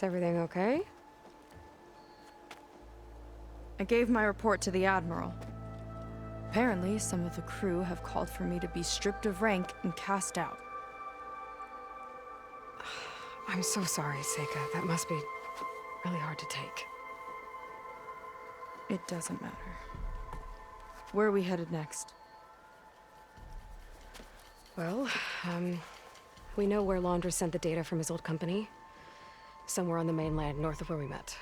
Is everything okay? I gave my report to the Admiral. Apparently, some of the crew have called for me to be stripped of rank and cast out. I'm so sorry, Seika. That must be really hard to take. It doesn't matter. Where are we headed next? Well, we know where Laundra sent the data from his old company. Somewhere on the mainland, north of where we met.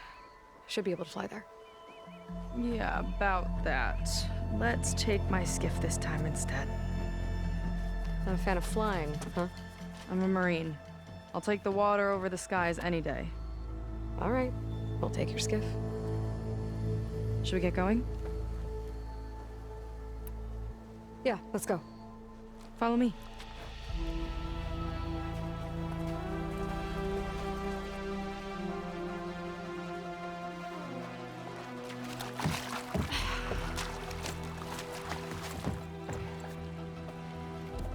Should be able to fly there. Yeah, about that. Let's take my skiff this time instead. Not a fan of flying, huh? I'm a Marine. I'll take the water over the skies any day. All right, we'll take your skiff. Should we get going? Yeah, let's go. Follow me.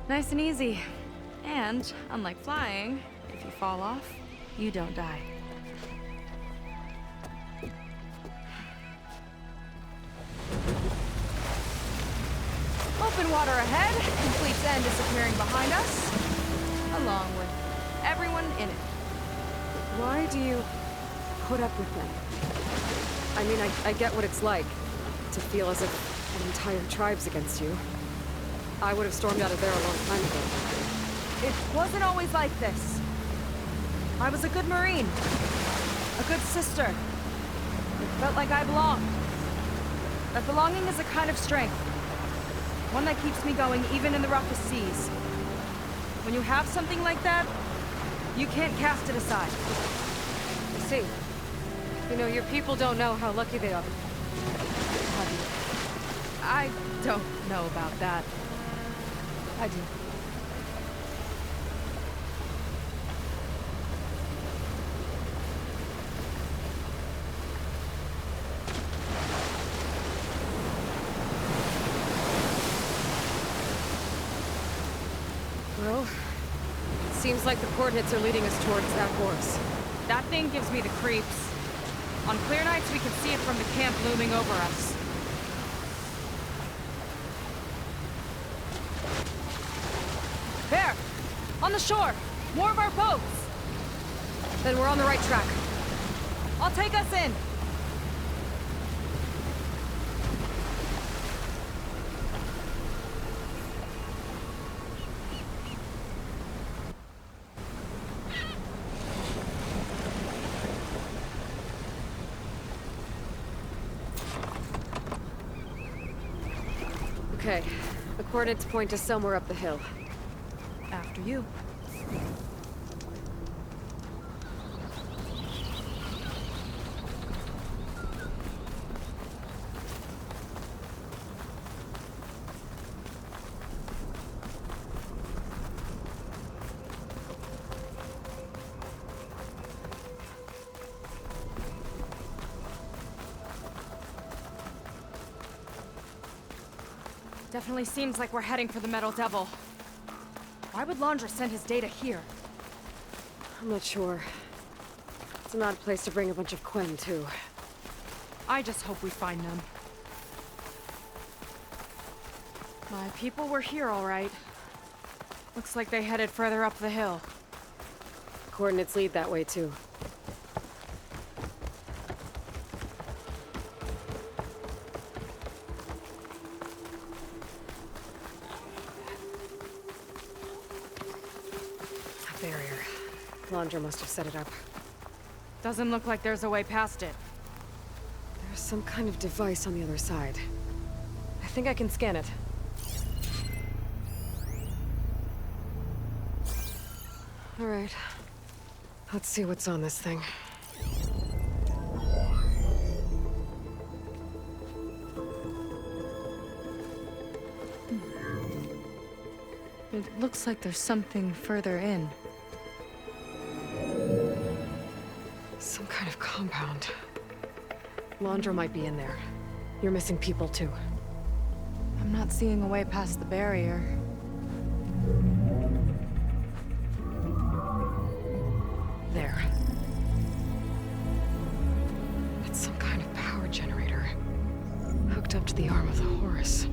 Nice and easy. And, unlike flying, if you fall off, you don't die. Open water ahead, and Fleet's End disappearing behind us, along with everyone in it. Why do you put up with them? I mean, I get what it's like to feel as if an entire tribe's against you. I would have stormed out of there a long time ago. It wasn't always like this. I was a good Marine. A good sister. It felt like I belonged. That belonging is a kind of strength. One that keeps me going even in the roughest seas. When you have something like that, you can't cast it aside. I see. You know, your people don't know how lucky they are. Have you? I don't know about that. I do. Well, it seems like the coordinates are leading us towards that horse. That thing gives me the creeps. On clear nights, we can see it from the camp looming over us. There! On the shore! More of our boats! Then we're on the right track. I'll take us in! Okay, the coordinates point to somewhere up the hill. After you. Definitely seems like we're heading for the Metal Devil. Why would Laundra send his data here? I'm not sure. It's an odd place to bring a bunch of Quen, too. I just hope we find them. My people were here, all right. Looks like they headed further up the hill. Coordinates lead that way, too. Barrier. Laundra must have set it up. Doesn't look like there's a way past it. There's some kind of device on the other side. I think I can scan it. All right. Let's see what's on this thing. It looks like there's something further in. Some kind of compound. Laundra might be in there. You're missing people, too. I'm not seeing a way past the barrier. There. hooked up to the arm of the Horus.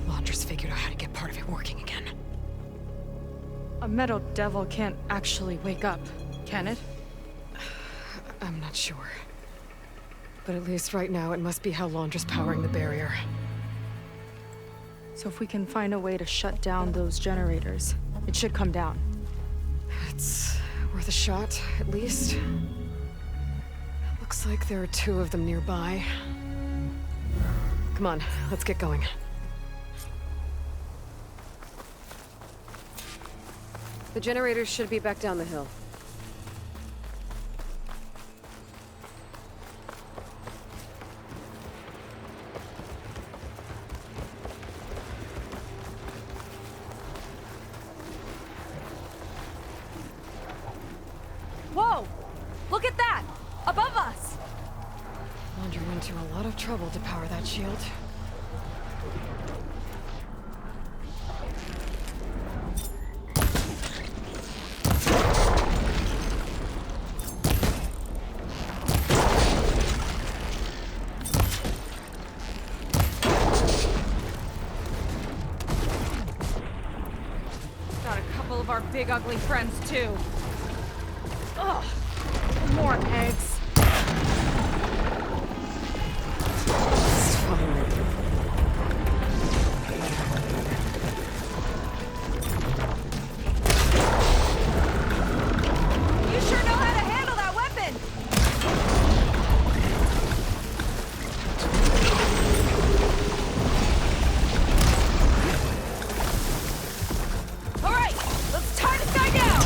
Laundress figured out how to get part of it working again. A metal devil can't actually wake up, can it? I'm not sure. But at least right now, it must be how Laundra's powering the barrier. So if we can find a way to shut down those generators, it should come down. It's worth a shot, at least. Looks like there are 2 of them nearby. Come on, let's get going. The generators should be back down the hill. Whoa! Look at that! Above us! Laundry went to a lot of trouble to power that shield. Got a couple of our big ugly friends too. Ugh! More eggs. It's fine. You sure know how to handle that weapon! All right, let's tie this guy down!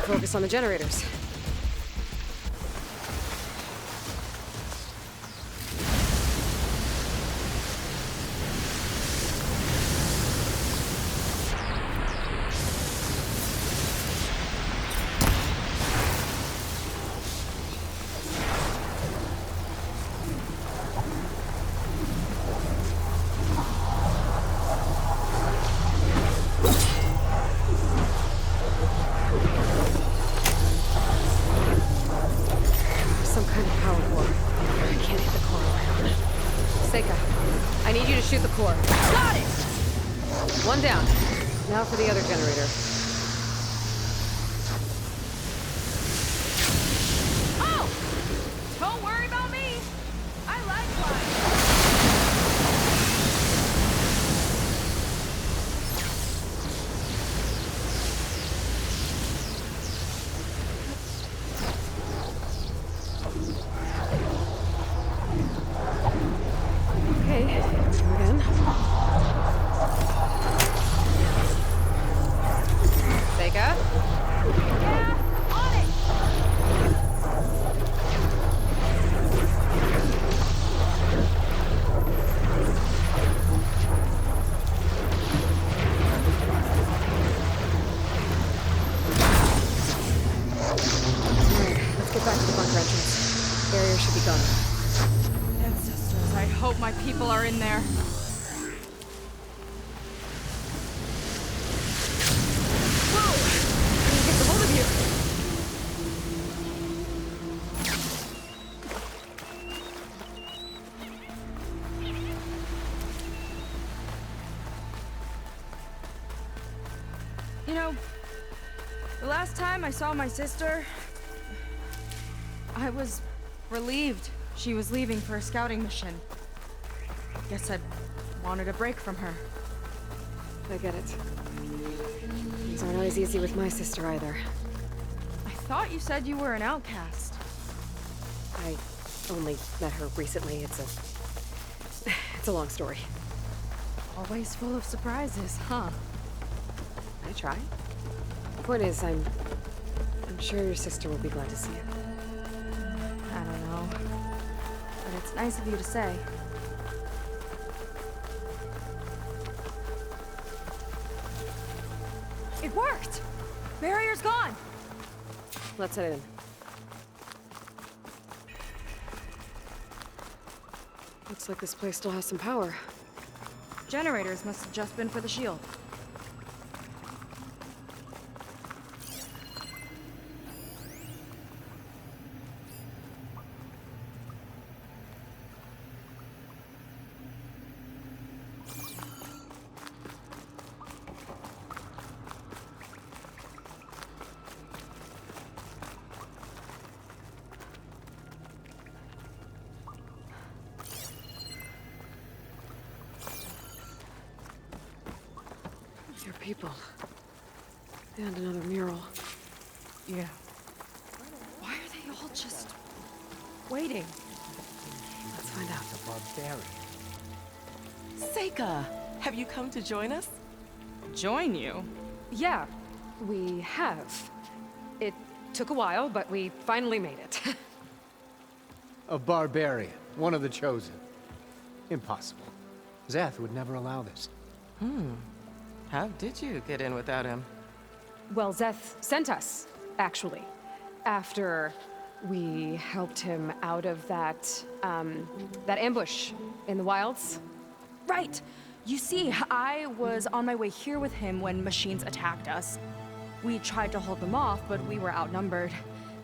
can focus on the generators. Shoot the core. Got it! One down. Now for the other generator. Oh! Don't worry about me. I like flying. Okay. Again. Vega? Yeah, on it! Alright, let's get back to the bunker entrance. Barrier should be gone. Ancestors, I hope my people are in there. Whoa! I can get the hold of you! You know, the last time I saw my sister, I was relieved she was leaving for a scouting mission. Guess I wanted a break from her. I get it. Things aren't always easy with my sister either. I thought you said you were an outcast. I only met her recently. It's a long story. Always full of surprises, huh? I try. Point is, I'm sure your sister will be glad to see it. I don't know. But it's nice of you to say. It worked! Barrier's gone! Let's head in. Looks like this place still has some power. Generators must have just been for the shield. Your people. And another mural. Yeah. Why are they all just waiting? Let's find out. The barbarian. Seika, have you come to join us? Join you? Yeah, we have. It took a while, but we finally made it. A barbarian, one of the chosen. Impossible. Zeth would never allow this. How did you get in without him? Well, Zeth sent us, actually. After we helped him out of that ambush in the wilds. Right! You see, I was on my way here with him when machines attacked us. We tried to hold them off, but we were outnumbered.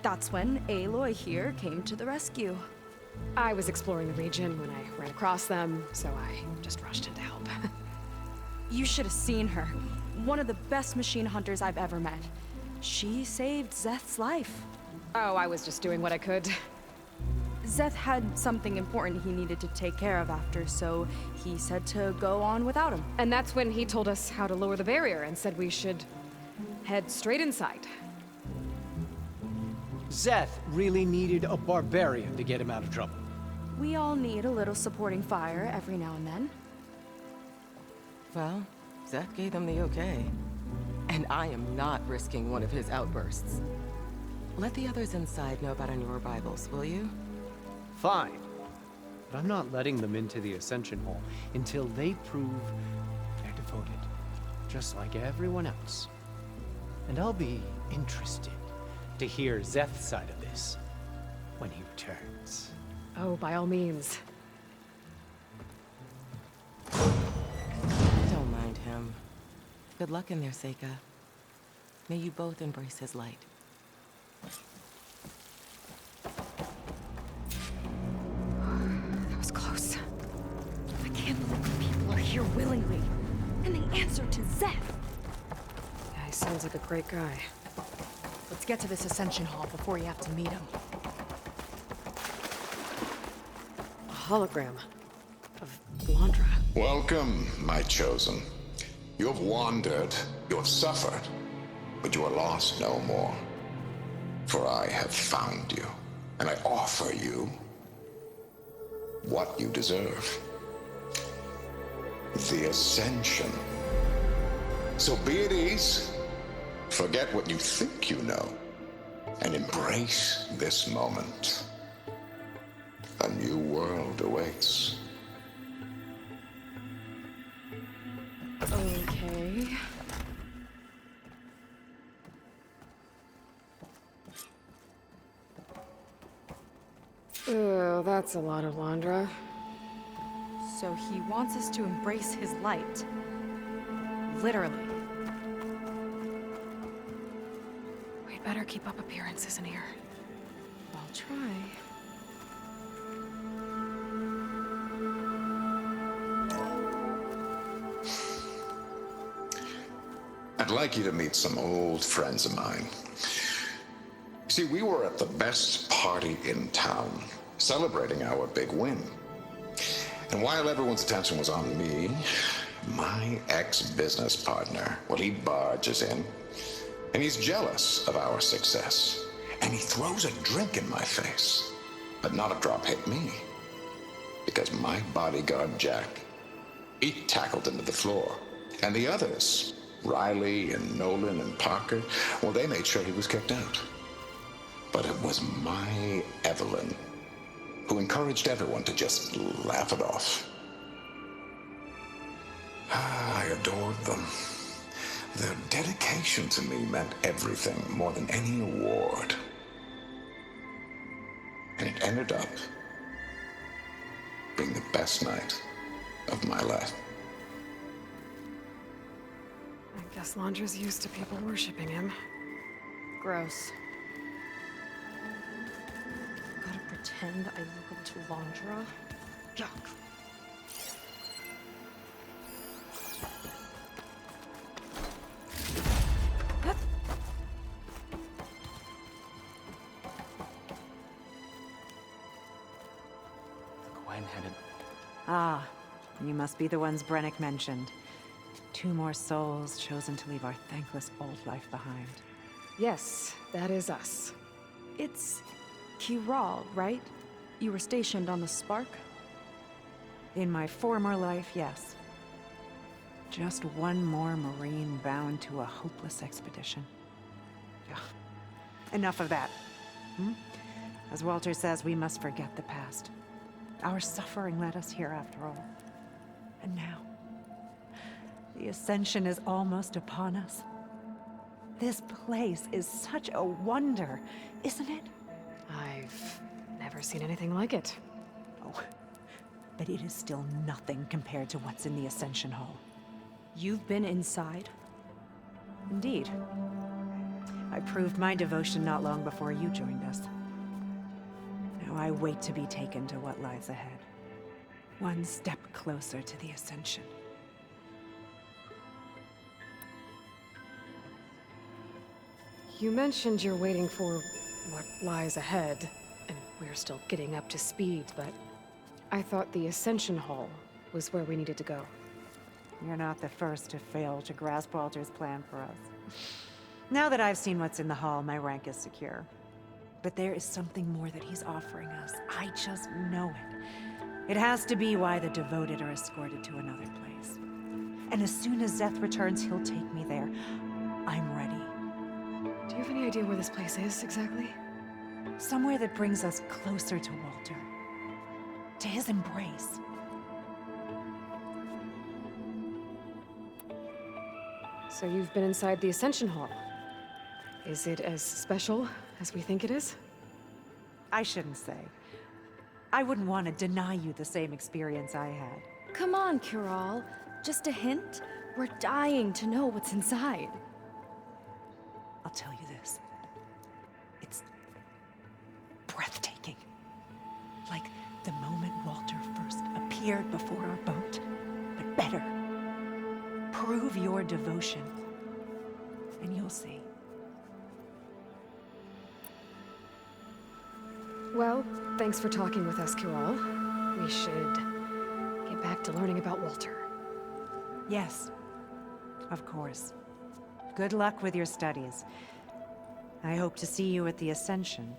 That's when Aloy here came to the rescue. I was exploring the region when I ran across them, so I just rushed in to help. You should have seen her. One of the best machine hunters I've ever met. She saved Zeth's life. Oh, I was just doing what I could. Zeth had something important he needed to take care of after, so he said to go on without him. And that's when he told us how to lower the barrier and said we should head straight inside. Zeth really needed a barbarian to get him out of trouble. We all need a little supporting fire every now and then. Well, Zeth gave them the okay. and I am not risking one of his outbursts. Let the others inside know about your arrivals, will you? Fine. But I'm not letting them into the Ascension Hall until they prove they're devoted, just like everyone else. And I'll be interested to hear Zeth's side of this when he returns. Oh, by all means. Don't mind him. Good luck in there, Seika. May you both embrace his light. That was close. I can't believe people are here willingly. And they answered to Zeth. Yeah, he sounds like a great guy. Let's get to this Ascension Hall before you have to meet him. A hologram of Blandra. Welcome, my chosen. You have wandered, you have suffered, but you are lost no more. For I have found you, and I offer you what you deserve. The Ascension. So be at ease, forget what you think you know, and embrace this moment. A new world awaits. Okay. Oh, that's a lot of Blandra. So he wants us to embrace his light. Literally. We'd better keep up appearances in here. I'll try. I'd like you to meet some old friends of mine. See, we were at the best party in town, celebrating our big win. And while everyone's attention was on me, my ex-business partner, well, he barges in, and he's jealous of our success. And he throws a drink in my face, but not a drop hit me. Because my bodyguard, Jack, he tackled him to the floor. And the others, Riley and Nolan and Parker, well, they made sure he was kicked out. But it was my Evelyn who encouraged everyone to just laugh it off. I adored them. Their dedication to me meant everything, more than any award. And it ended up being the best night of my life. I guess Blandra's used to people worshipping him. Gross. Gotta pretend I look up to Blandra? Yuck. Gwen had an... Ah, you must be the ones Brennick mentioned. 2 more souls chosen to leave our thankless old life behind. Yes, that is us. It's Kiral, right? You were stationed on the Spark? In my former life, yes. Just one more Marine bound to a hopeless expedition. Ugh. Enough of that. As Walter says, we must forget the past. Our suffering led us here after all. And now, the Ascension is almost upon us. This place is such a wonder, isn't it? I've never seen anything like it. Oh, but it is still nothing compared to what's in the Ascension Hall. You've been inside? Indeed. I proved my devotion not long before you joined us. Now I wait to be taken to what lies ahead. One step closer to the Ascension. You mentioned you're waiting for what lies ahead, and we're still getting up to speed, but I thought the Ascension Hall was where we needed to go. You're not the first to fail to grasp Walter's plan for us. Now that I've seen what's in the hall, my rank is secure. But there is something more that he's offering us. I just know it. It has to be why the devoted are escorted to another place. And as soon as Zeth returns, he'll take me there. I'm ready. Do you have any idea where this place is, exactly? Somewhere that brings us closer to Walter. To his embrace. So you've been inside the Ascension Hall. Is it as special as we think it is? I shouldn't say. I wouldn't want to deny you the same experience I had. Come on, Kiral. Just a hint? We're dying to know what's inside. I'll tell you this. It's breathtaking. Like the moment Walter first appeared before our boat. But better. Prove your devotion. And you'll see. Well, thanks for talking with us, Kiral. We should get back to learning about Walter. Yes. Of course. Good luck with your studies. I hope to see you at the Ascension.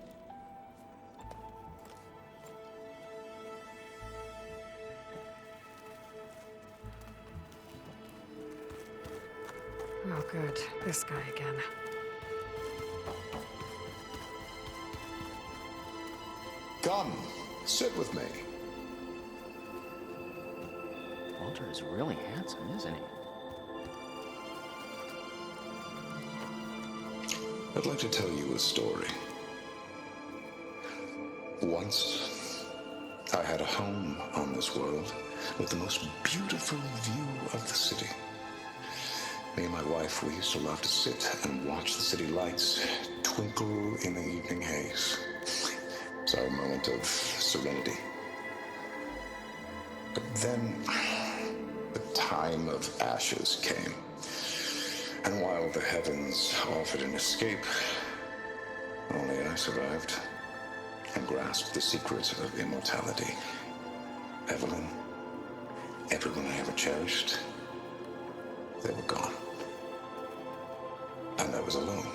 Oh, good. This guy again. Come, sit with me. Walter is really handsome, isn't he? I'd like to tell you a story. Once, I had a home on this world with the most beautiful view of the city. Me and my wife, we used to love to sit and watch the city lights twinkle in the evening haze. It's our moment of serenity. But then, the time of ashes came. And while the heavens offered an escape, only I survived and grasped the secret of immortality. Evelyn, everyone I ever cherished, they were gone. And I was alone.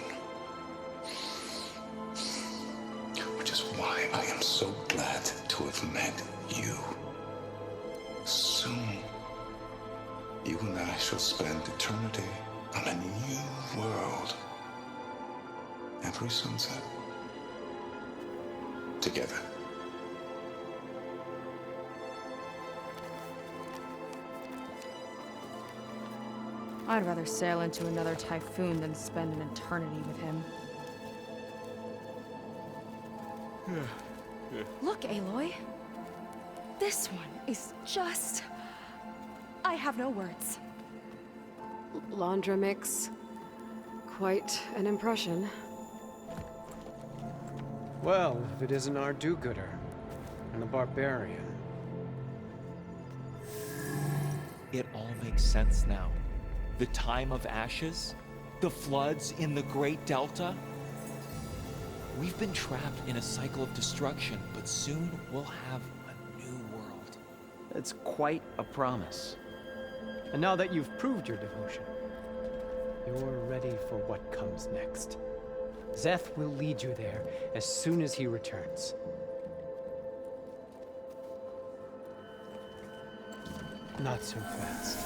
Which is why I am so glad to have met you. Soon, you and I shall spend eternity on a new world. Every sunset. Together. I'd rather sail into another typhoon than spend an eternity with him. Look, Aloy. This one is just... I have no words. Laundra makes quite an impression. Well, if it isn't our do-gooder and a barbarian. It all makes sense now. The time of ashes, the floods in the Great Delta. We've been trapped in a cycle of destruction, but soon we'll have a new world. It's quite a promise. And now that you've proved your devotion, you're ready for what comes next. Szeth will lead you there as soon as he returns. Not so fast.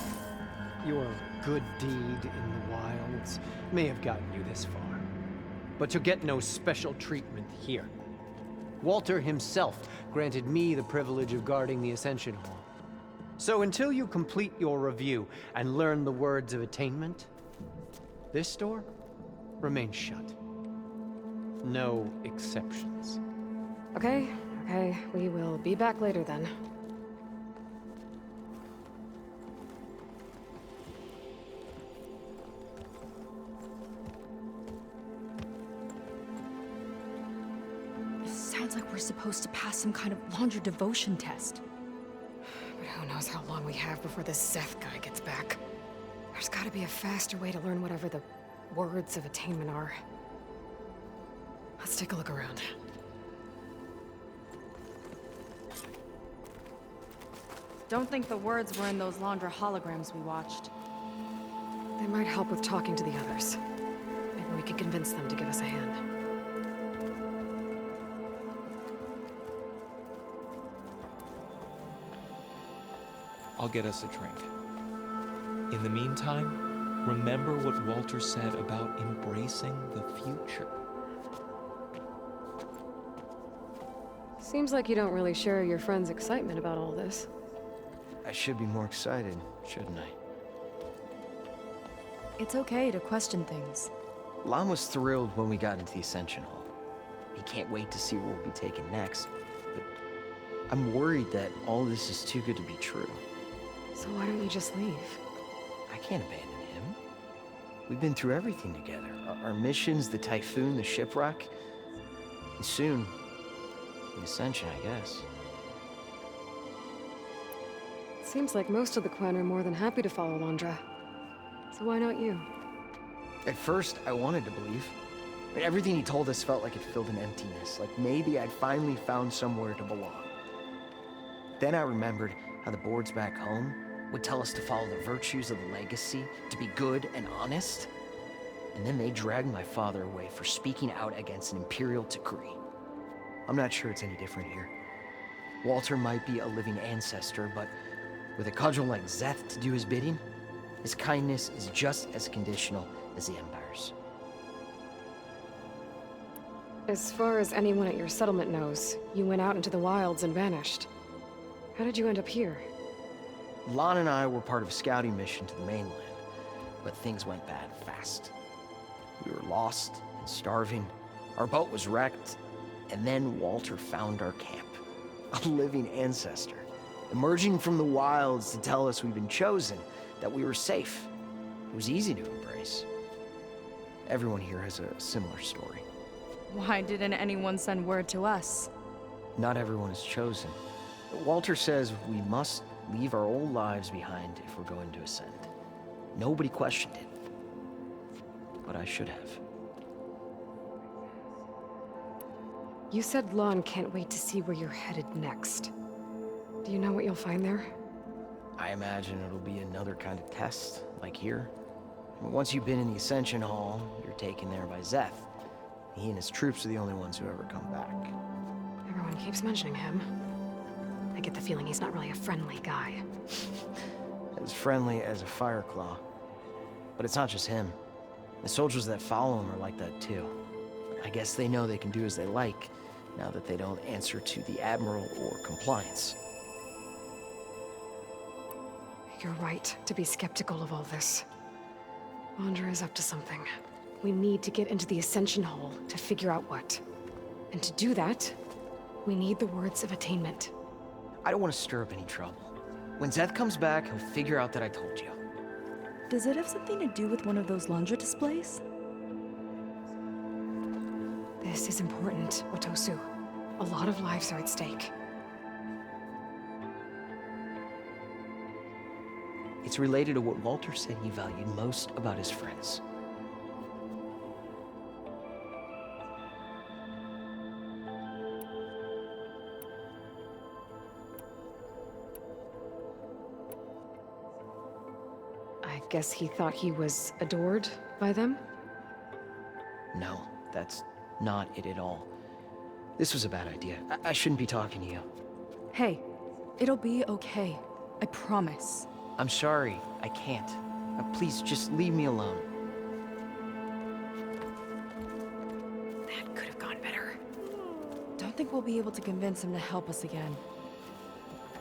Your good deed in the wilds may have gotten you this far, but you'll get no special treatment here. Walter himself granted me the privilege of guarding the Ascension Hall. So until you complete your review and learn the words of attainment, this door remains shut. No exceptions. Okay, we will be back later then. It sounds like we're supposed to pass some kind of Laundra devotion test. But who knows how long we have before this Szeth guy gets back. There's gotta be a faster way to learn whatever the words of attainment are. Let's take a look around. Don't think the words were in those Laundra holograms we watched. They might help with talking to the others. Maybe we could convince them to give us a hand. I'll get us a drink. In the meantime, Remember what Walter said about embracing the future. Seems like you don't really share your friend's excitement about all this. I should be more excited, shouldn't I? It's okay to question things. Lon was thrilled when we got into the Ascension Hall. He can't wait to see where we'll be taken next. But I'm worried that all this is too good to be true. So why don't you just leave? I can't abandon him. We've been through everything together. Our missions, the Typhoon, the shipwreck. And soon, the Ascension, I guess. Seems like most of the Quen are more than happy to follow Londra. So why not you? At first, I wanted to believe. But everything he told us felt like it filled an emptiness, like maybe I'd finally found somewhere to belong. Then I remembered how the boards back home would tell us to follow the virtues of the legacy, to be good and honest. And then they dragged my father away for speaking out against an imperial decree. I'm not sure it's any different here. Walter might be a living ancestor, but with a cudgel like Szeth to do his bidding, his kindness is just as conditional as the Empire's. As far as anyone at your settlement knows, you went out into the wilds and vanished. How did you end up here? Lon and I were part of a scouting mission to the mainland, but things went bad fast. We were lost and starving, our boat was wrecked, and then Walter found our camp. A living ancestor, emerging from the wilds to tell us we'd been chosen, that we were safe. It was easy to embrace. Everyone here has a similar story. Why didn't anyone send word to us? Not everyone is chosen. Walter says we must leave our old lives behind if we're going to ascend. Nobody questioned it. But I should have. You said Lon can't wait to see where you're headed next. Do you know what you'll find there? I imagine it'll be another kind of test, like here. Once you've been in the Ascension Hall, you're taken there by Szeth. He and his troops are the only ones who ever come back. Everyone keeps mentioning him. I get the feeling he's not really a friendly guy. As friendly as a Fireclaw. But it's not just him. The soldiers that follow him are like that too. I guess they know they can do as they like, now that they don't answer to the Admiral or compliance. You're right to be skeptical of all this. Londra is up to something. We need to get into the Ascension Hall to figure out what. And to do that, we need the words of attainment. I don't want to stir up any trouble. When Szeth comes back, he'll figure out that I told you. Does it have something to do with one of those Londra displays? This is important, Otosu. A lot of lives are at stake. It's related to what Walter said he valued most about his friends. I guess he thought he was adored by them? No, that's not it at all. This was a bad idea. I shouldn't be talking to you. Hey, it'll be okay. I promise. I'm sorry, I can't. Please, just leave me alone. That could have gone better. Don't think we'll be able to convince him to help us again.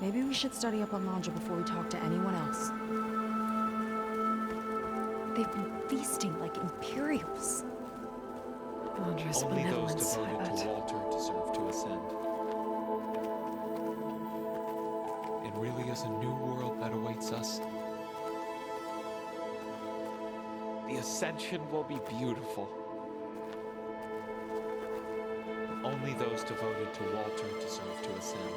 Maybe we should study up on Londra before we talk to anyone else. They've been feasting like Imperials. Londra's Only those benevolence, I devoted to bet. Walter deserve to ascend. It really is a new world that awaits us. The ascension will be beautiful. Only those devoted to Walter deserve to ascend.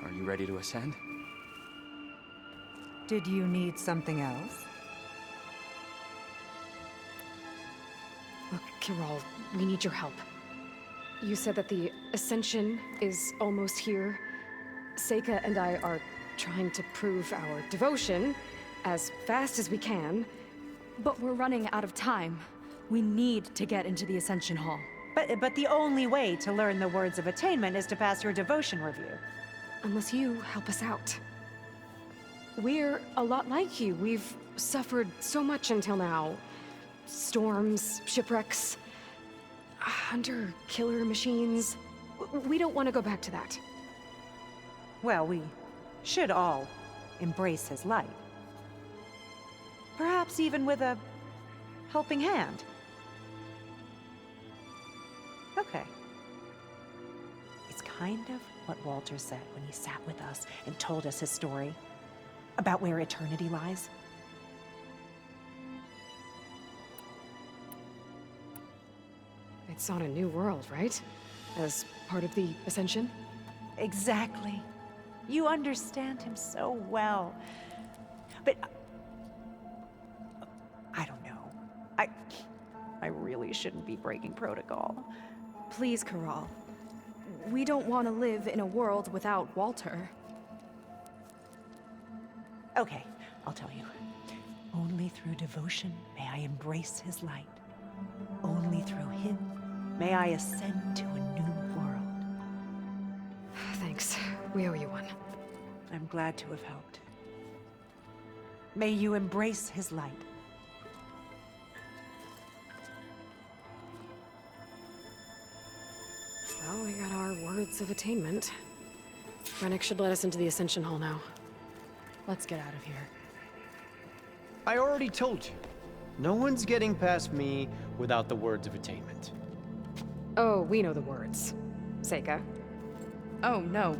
Are you ready to ascend? Did you need something else? Look, Kirol, we need your help. You said that the Ascension is almost here. Seika and I are trying to prove our devotion, as fast as we can. But we're running out of time. We need to get into the Ascension Hall. But the only way to learn the words of attainment is to pass your devotion review. Unless you help us out. We're a lot like you. We've suffered so much until now. Storms, shipwrecks, hunter-killer machines. We don't want to go back to that. Well, we should all embrace his light. Perhaps even with a helping hand. Okay. It's kind of what Walter said when he sat with us and told us his story about where eternity lies. It's on a new world, right? As part of the Ascension? Exactly. You understand him so well. But I don't know. I really shouldn't be breaking protocol. Please, Corral. We don't want to live in a world without Walter. Okay, I'll tell you. Only through devotion may I embrace his light. Only through him may I ascend to a new world. Thanks. We owe you one. I'm glad to have helped. May you embrace his light. Well, we got our words of attainment. Rennick should let us into the Ascension Hall now. Let's get out of here. I already told you. No one's getting past me without the words of attainment. Oh, we know the words. Seika. Oh, no.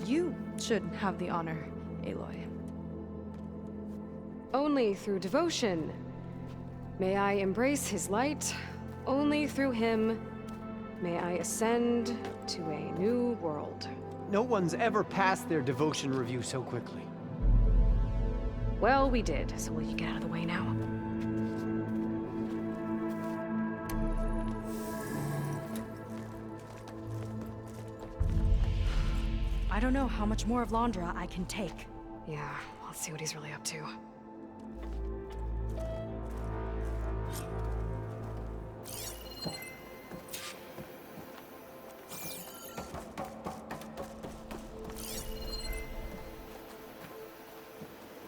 You should have the honor, Aloy. Only through devotion may I embrace his light. Only through him may I ascend to a new world. No one's ever passed their devotion review so quickly. Well, we did, so will you get out of the way now? I don't know how much more of Londra I can take. Yeah, let's see what he's really up to.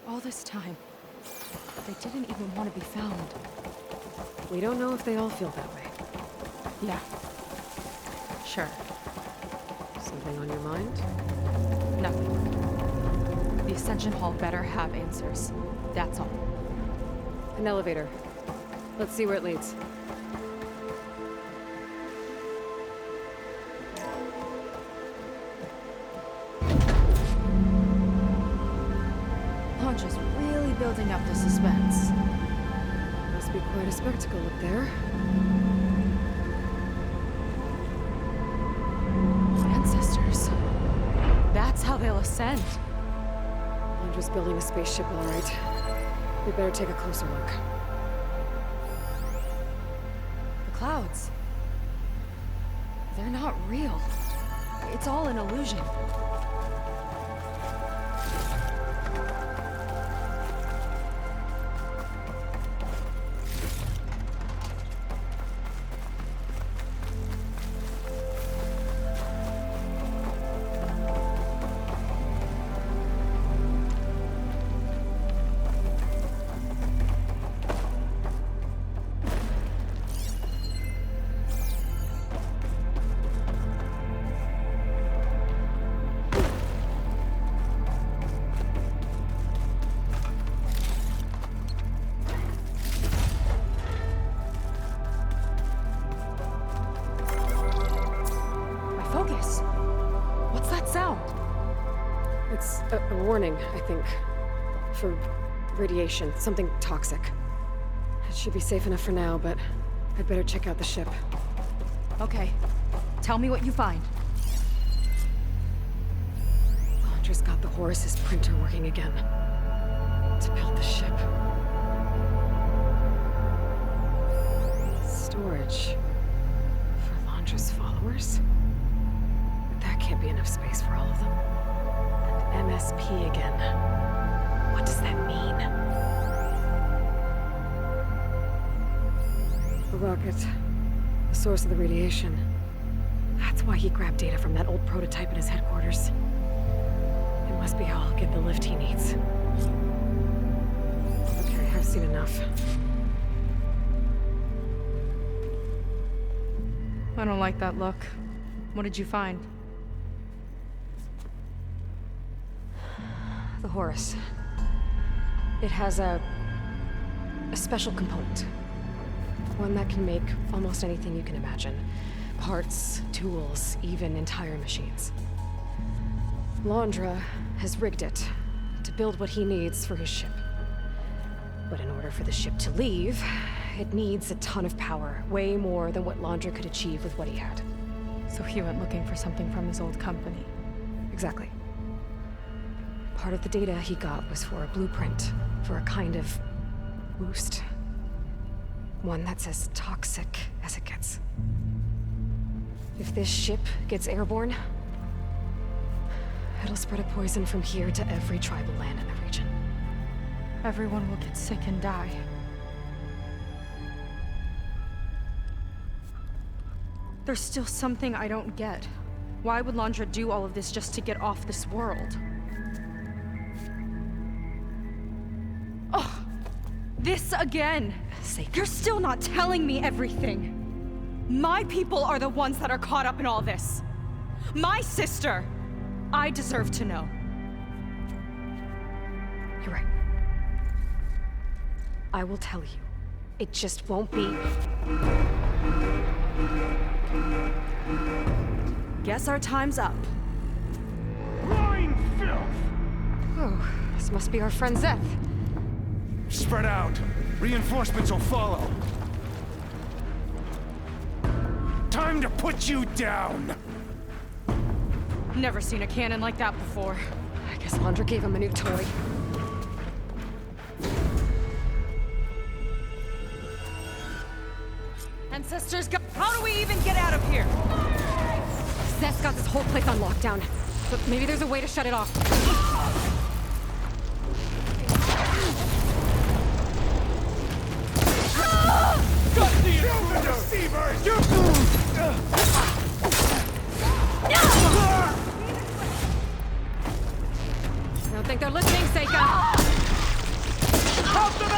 All this time, they didn't even want to be found. We don't know if they all feel that way. Yeah. Sure. Something on your mind? Nothing. The Ascension Hall better have answers. That's all. An elevator. Let's see where it leads. Londra's really building up the suspense. Must be quite a spectacle up there. Ancestors. That's how they'll ascend. Londra's building a spaceship, all right. We better take a closer look. The clouds. They're not real. It's all an illusion. It's a warning, I think. For radiation, something toxic. It should be safe enough for now, but I'd better check out the ship. Okay. Tell me what you find. Londra's got the Horus's printer working again. To build the ship. Storage. For Londra's followers? But that can't be enough space for all of them. And MSP again. What does that mean? Look, it's the source of the radiation. That's why he grabbed data from that old prototype at his headquarters. It must be how I'll get the lift he needs. Okay, I've seen enough. I don't like that look. What did you find? The Horus. It has a special component. One that can make almost anything you can imagine. Parts, tools, even entire machines. Londra has rigged it to build what he needs for his ship. But in order for the ship to leave, it needs a ton of power, way more than what Londra could achieve with what he had. So he went looking for something from his old company. Exactly. Part of the data he got was for a blueprint, for a kind of boost. One that's as toxic as it gets. If this ship gets airborne, it'll spread a poison from here to every tribal land in the region. Everyone will get sick and die. There's still something I don't get. Why would Londra do all of this just to get off this world? Oh, this again! You're still not telling me everything! My people are the ones that are caught up in all this! My sister! I deserve to know. You're right. I will tell you. It just won't be... Guess our time's up. Lying filth! Oh, this must be our friend Zeth. Spread out. Reinforcements will follow. Time to put you down! Never seen a cannon like that before. I guess Londra gave him a new toy. And sisters, how do we even get out of here? Zeth's got this whole place on lockdown. But maybe there's a way to shut it off. Got the deceivers! I don't think they're listening, Seika. Help them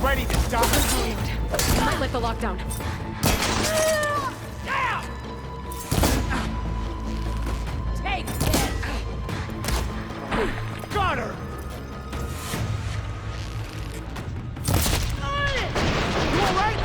ready to stop the Might lift the lockdown. Take it! Got her! You alright?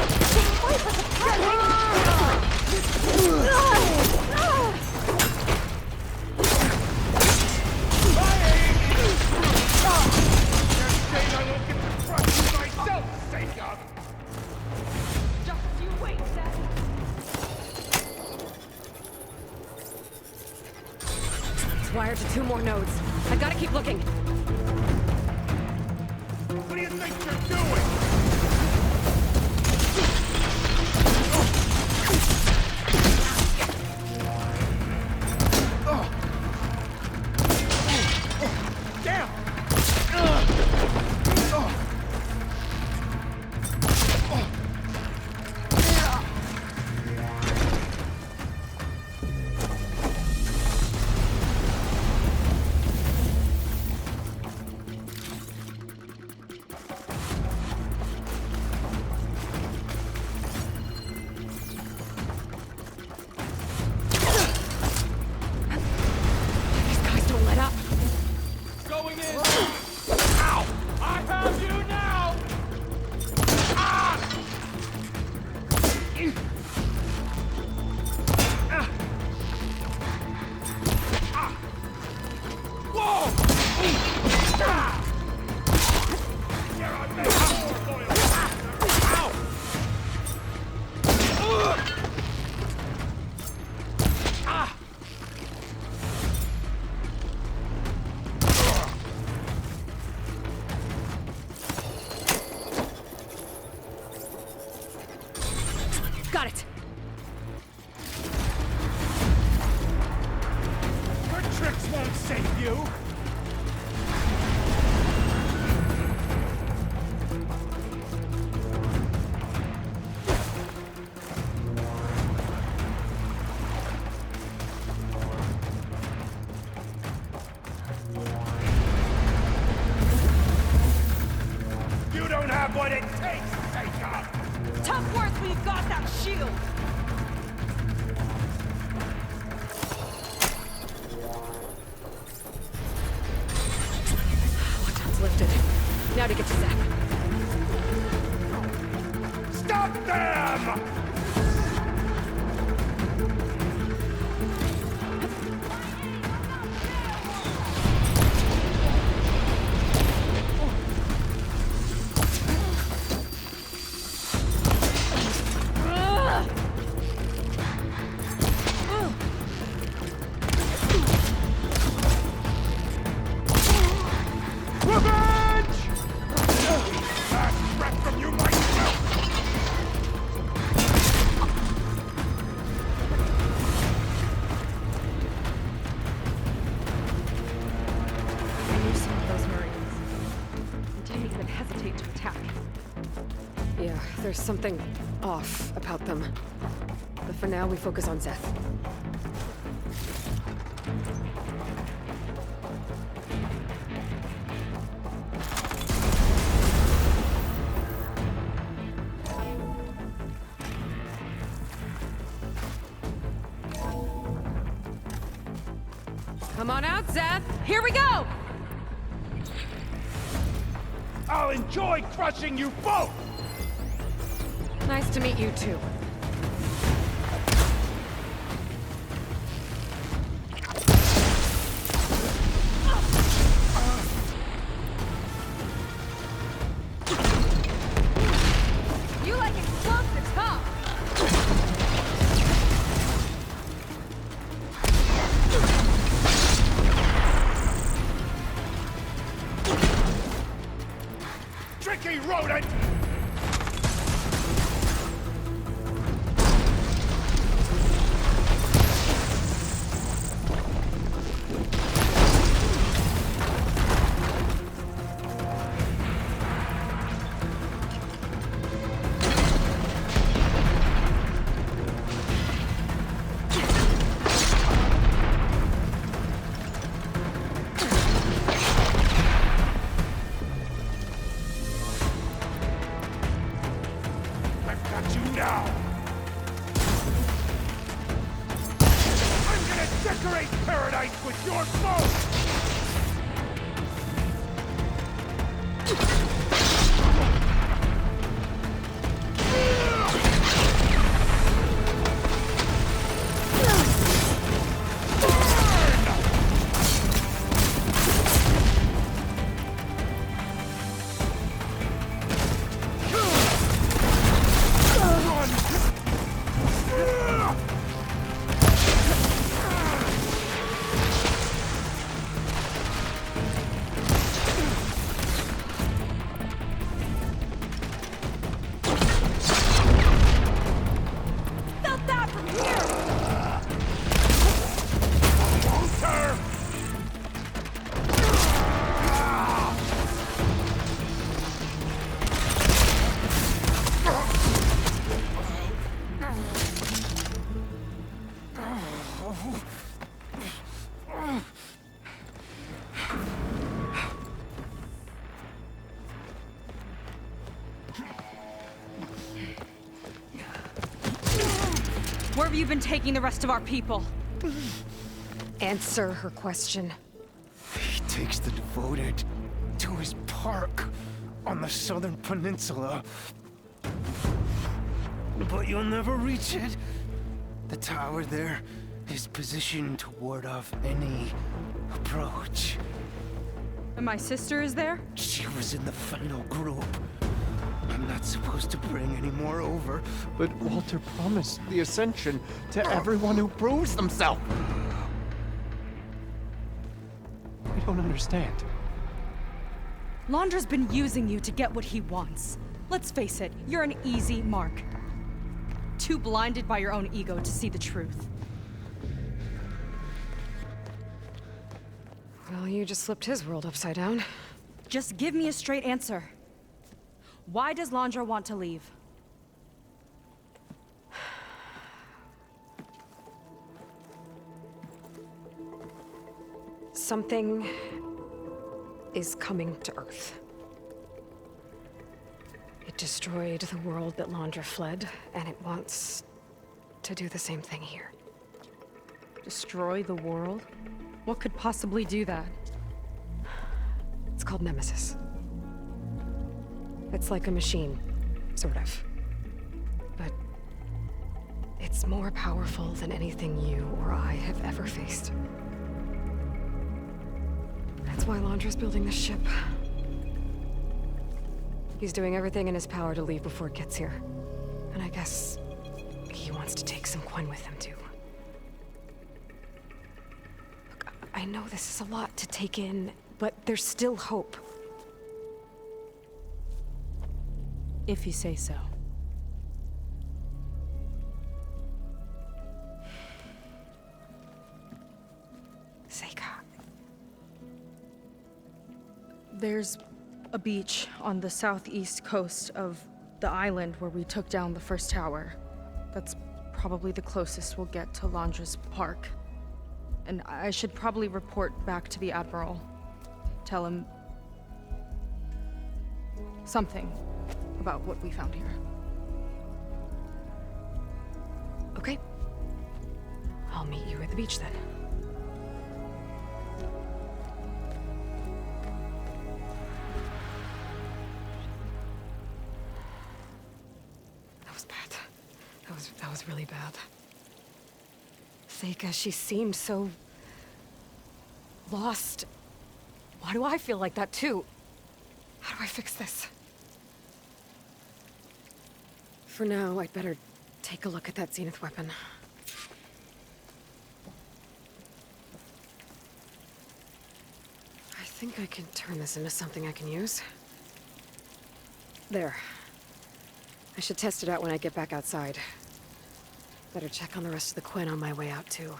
Wired to 2 more nodes. I gotta keep looking. What do you think you're doing? Got it! Your tricks won't save you! You don't have what it takes to take up! Tough words when you've got that shield! Lockdown's lifted. Now to get to Zach. Stop them! Revenge! Last breath from you myself! I knew some of those Marines. I didn't even hesitate to attack. Yeah, there's something off about them. But for now, we focus on Zeth. Come on out, Zeth! Here we go! I'll enjoy crushing you both! Nice to meet you, too. You like explosives, huh? Tricky rodent! I've got you now! I'm gonna decorate paradise with your smoke! Felt that from here! Sir! Where have you been taking the rest of our people? Answer her question. He takes the devoted to his park on the southern peninsula. but you'll never reach it. The tower there is positioned to ward off any approach. And my sister is there? She was in the final group. I'm not supposed to bring any more over. But Walter promised the Ascension to everyone who proves themselves. I don't understand. Londra's been using you to get what he wants. Let's face it, you're an easy mark. Too blinded by your own ego to see the truth. Well, you just flipped his world upside down. Just give me a straight answer. Why does Londra want to leave? Something is coming to Earth. It destroyed the world that Londra fled, and it wants to do the same thing here. Destroy the world? What could possibly do that? It's called Nemesis. It's like a machine, sort of. But it's more powerful than anything you or I have ever faced. That's why Londra's building this ship. He's doing everything in his power to leave before it gets here. And I guess he wants to take some Quen with him, too. Look, I know this is a lot to take in, but there's still hope. If you say so. Seika. There's a beach on the southeast coast of the island where we took down the first tower. That's probably the closest we'll get to Londra's park. And I should probably report back to the Admiral. Tell him something about what we found here. Okay. I'll meet you at the beach then. That was bad. That was really bad. Seika, she seemed so lost. Why do I feel like that too? How do I fix this? For now, I'd better take a look at that Zenith weapon. I think I can turn this into something I can use. There. I should test it out when I get back outside. Better check on the rest of the Quen on my way out, too.